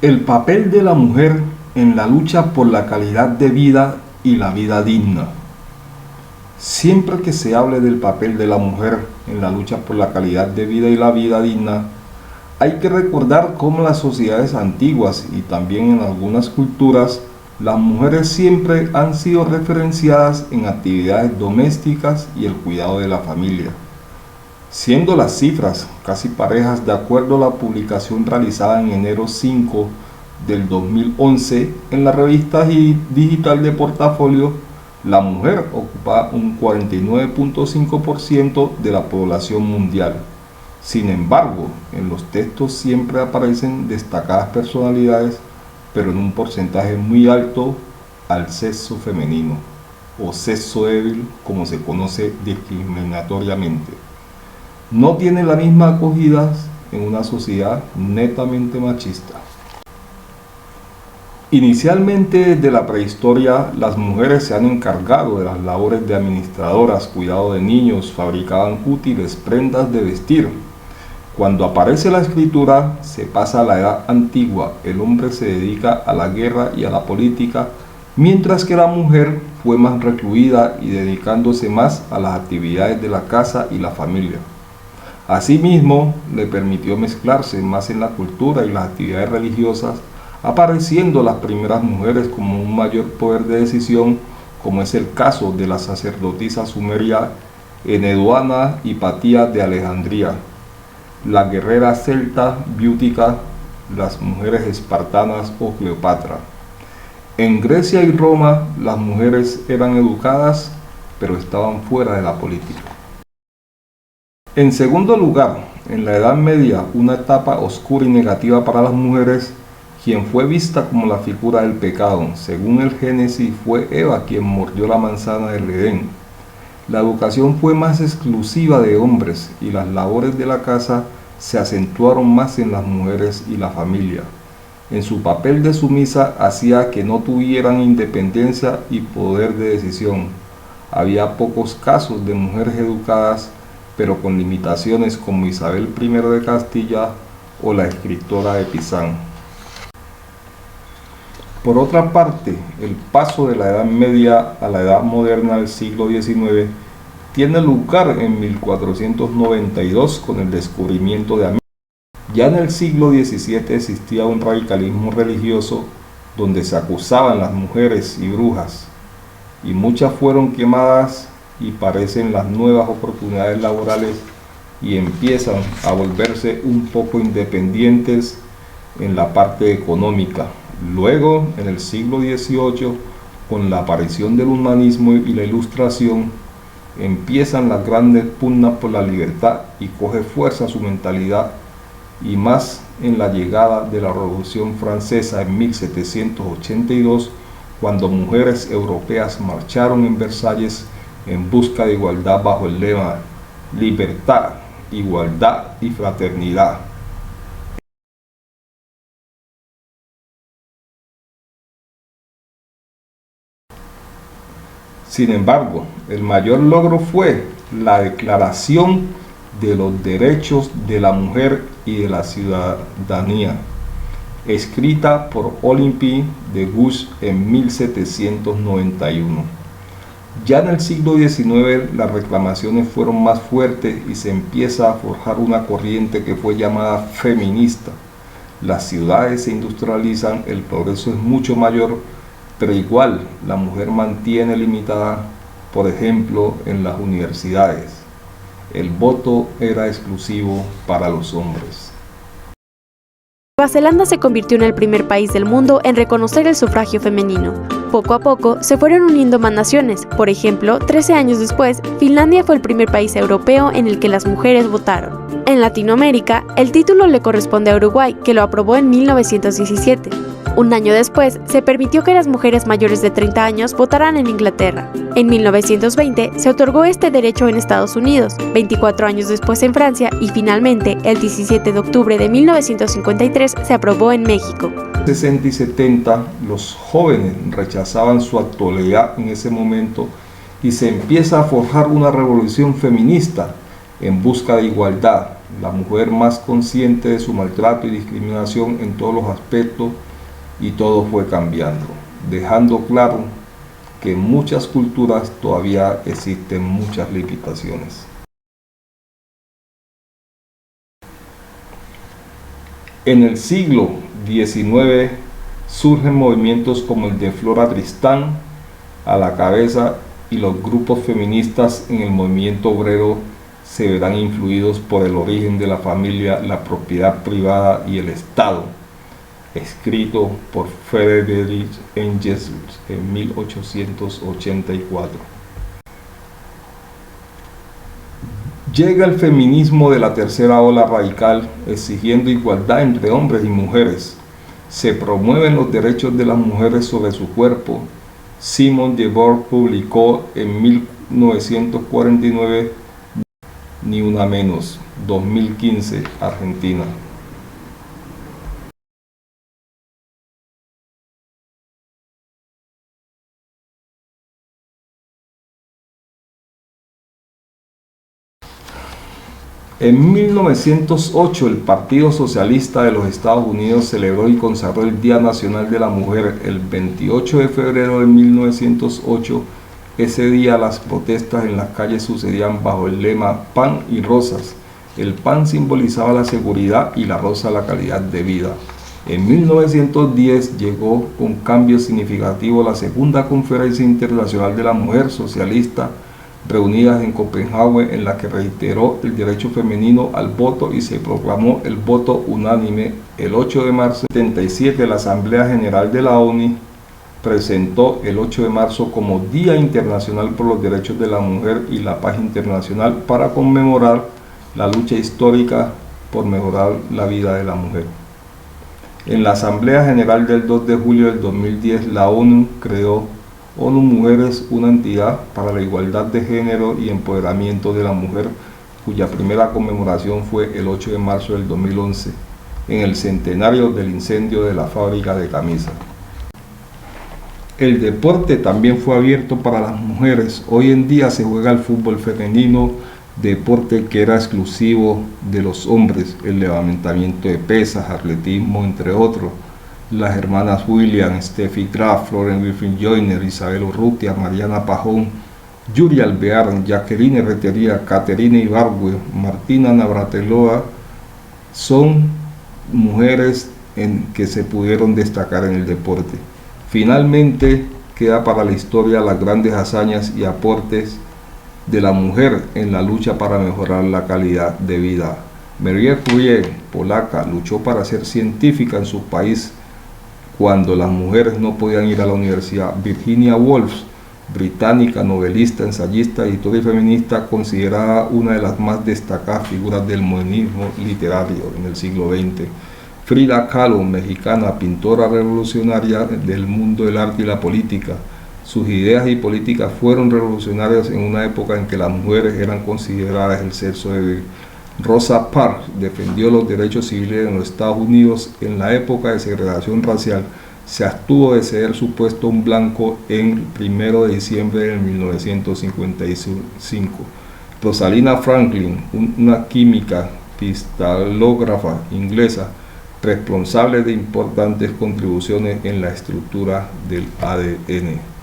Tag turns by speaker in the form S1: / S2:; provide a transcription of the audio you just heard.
S1: El papel de la mujer en la lucha por la calidad de vida y la vida digna. Siempre que se hable del papel de la mujer en la lucha por la calidad de vida y la vida digna, hay que recordar cómo en las sociedades antiguas y también en algunas culturas, las mujeres siempre han sido referenciadas en actividades domésticas y el cuidado de la familia, siendo las cifras casi parejas de acuerdo a la publicación realizada en enero 5 del 2011 en la revista digital de Portafolio. La mujer ocupa un 49.5% de la población mundial. Sin embargo, en los textos siempre aparecen destacadas personalidades, pero en un porcentaje muy alto al sexo femenino, o sexo débil, como se conoce discriminatoriamente. No tiene la misma acogida en una sociedad netamente machista. Inicialmente, desde la prehistoria, las mujeres se han encargado de las labores de administradoras, cuidado de niños, fabricaban útiles, prendas de vestir. Cuando aparece la escritura, se pasa a la edad antigua, el hombre se dedica a la guerra y a la política, mientras que la mujer fue más recluida y dedicándose más a las actividades de la casa y la familia. Asimismo, le permitió mezclarse más en la cultura y las actividades religiosas, apareciendo las primeras mujeres como un mayor poder de decisión, como es el caso de la sacerdotisa sumeria Eneduana Hipatía de Alejandría, la guerrera celta Biútica, las mujeres espartanas o Cleopatra. En Grecia y Roma, las mujeres eran educadas, pero estaban fuera de la política. En segundo lugar, en la Edad Media, una etapa oscura y negativa para las mujeres, quien fue vista como la figura del pecado. Según el Génesis, fue Eva quien mordió la manzana del Edén. La educación fue más exclusiva de hombres y las labores de la casa se acentuaron más en las mujeres y la familia. En su papel de sumisa hacía que no tuvieran independencia y poder de decisión. Había pocos casos de mujeres educadas, pero con limitaciones como Isabel I de Castilla o la escritora de Pizán. Por otra parte, el paso de la Edad Media a la Edad Moderna del siglo XIX tiene lugar en 1492 con el descubrimiento de América. Ya en el siglo XVII existía un radicalismo religioso donde se acusaban las mujeres y brujas, y muchas fueron quemadas y parecen las nuevas oportunidades laborales y empiezan a volverse un poco independientes en la parte económica. Luego, en el siglo XVIII, con la aparición del humanismo y la ilustración, empiezan las grandes pugnas por la libertad y coge fuerza su mentalidad, y más en la llegada de la Revolución Francesa en 1782, cuando mujeres europeas marcharon en Versalles en busca de igualdad bajo el lema libertad, igualdad y fraternidad. Sin embargo, el mayor logro fue la Declaración de los Derechos de la Mujer y de la Ciudadanía, escrita por Olympe de Gouges en 1791. Ya en el siglo XIX las reclamaciones fueron más fuertes y se empieza a forjar una corriente que fue llamada feminista. Las ciudades se industrializan, el progreso es mucho mayor, pero igual la mujer mantiene limitada, por ejemplo, en las universidades. El voto era exclusivo para los hombres.
S2: Nueva Zelanda se convirtió en el primer país del mundo en reconocer el sufragio femenino. Poco a poco se fueron uniendo más naciones. Por ejemplo, 13 años después, Finlandia fue el primer país europeo en el que las mujeres votaron. En Latinoamérica, el título le corresponde a Uruguay, que lo aprobó en 1917. Un año después, se permitió que las mujeres mayores de 30 años votaran en Inglaterra. En 1920 se otorgó este derecho en Estados Unidos, 24 años después en Francia y finalmente, el 17 de octubre de 1953, se aprobó en México.
S1: 60 y 70, los jóvenes rechazaban su actualidad en ese momento y se empieza a forjar una revolución feminista en busca de igualdad. la mujer más consciente de su maltrato y discriminación en todos los aspectos, y todo fue cambiando, dejando claro que en muchas culturas todavía existen muchas limitaciones. En el siglo XIX surgen movimientos como el de Flora Tristán a la cabeza, y los grupos feministas en el movimiento obrero se verán influidos por el origen de la familia, la propiedad privada y el Estado, escrito por Friedrich Engels en 1884. Llega el feminismo de la tercera ola radical, exigiendo igualdad entre hombres y mujeres. Se promueven los derechos de las mujeres sobre su cuerpo. Simone de Beauvoir publicó en 1949 Ni una menos, 2015, Argentina. En 1908, el Partido Socialista de los Estados Unidos celebró y consagró el Día Nacional de la Mujer el 28 de febrero de 1908. Ese día las protestas en las calles sucedían bajo el lema Pan y Rosas. El pan simbolizaba la seguridad y la rosa la calidad de vida. En 1910 llegó con cambio significativo la Segunda Conferencia Internacional de la Mujer Socialista, reunidas en Copenhague, en la que reiteró el derecho femenino al voto y se proclamó el voto unánime. El 8 de marzo de 1977, la Asamblea General de la ONU presentó el 8 de marzo como Día Internacional por los Derechos de la Mujer y la Paz Internacional para conmemorar la lucha histórica por mejorar la vida de la mujer. En la Asamblea General del 2 de julio del 2010, la ONU creó ONU Mujeres, una entidad para la igualdad de género y empoderamiento de la mujer, cuya primera conmemoración fue el 8 de marzo del 2011, en el centenario del incendio de la fábrica de camisas. El deporte también fue abierto para las mujeres. Hoy en día se juega el fútbol femenino, deporte que era exclusivo de los hombres, el levantamiento de pesas, atletismo, entre otros. Las hermanas William, Steffi Graf, Florence Griffin-Joyner, Isabel Urrutia, Mariana Pajón, Yuri Alvear, Jacqueline Retería, Caterina Ibargüe, Martina Navratilová son mujeres que se pudieron destacar en el deporte. Finalmente queda para la historia las grandes hazañas y aportes de la mujer en la lucha para mejorar la calidad de vida. Marie Curie, polaca, luchó para ser científica en su país cuando las mujeres no podían ir a la universidad. Virginia Woolf, británica, novelista, ensayista, editora y feminista, considerada una de las más destacadas figuras del modernismo literario en el siglo XX. Frida Kahlo, mexicana, pintora revolucionaria del mundo del arte y la política. Sus ideas y políticas fueron revolucionarias en una época en que las mujeres eran consideradas el sexo débil. Rosa Parks defendió los derechos civiles en los Estados Unidos en la época de segregación racial. Se abstuvo de ceder su puesto a un blanco en 1 de diciembre de 1955. Rosalind Franklin, una química cristalógrafa inglesa, responsable de importantes contribuciones en la estructura del ADN.